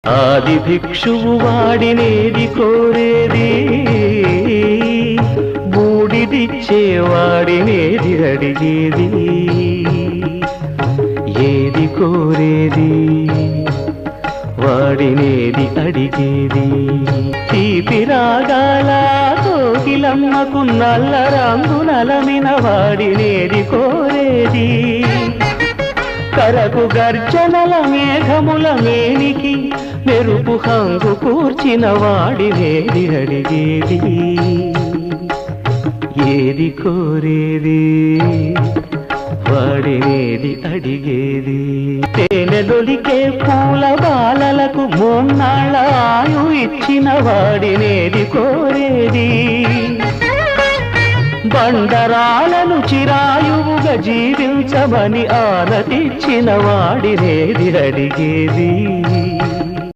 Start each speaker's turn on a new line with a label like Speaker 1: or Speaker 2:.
Speaker 1: ఆది భిక్షువు వాడినేది కోరేది, బూడిదిచ్చేవాడినేది అడిగేది. ఏది కోరేది వాడినేది అడిగేది. తీపి రాగాల కోకిలమ్మకు నల్ల రంగు నలమిన వాడినేది కోరేది. కరకు గర్జనల మేఘముల మేనికి మెరుపు హంగు కూర్చిన వాడినేది అడిగేది. ఏది కోరేది వాడినేది అడిగేది. తేనెలొలికే పూల బాలలకు మోన్నాళ్ళ ఆయు ఇచ్చిన వాడినేది కోరేది. బండరాలను చిరాయువుగా జీవించమని ఆనతిచ్చిన వాడినేది అడిగేది.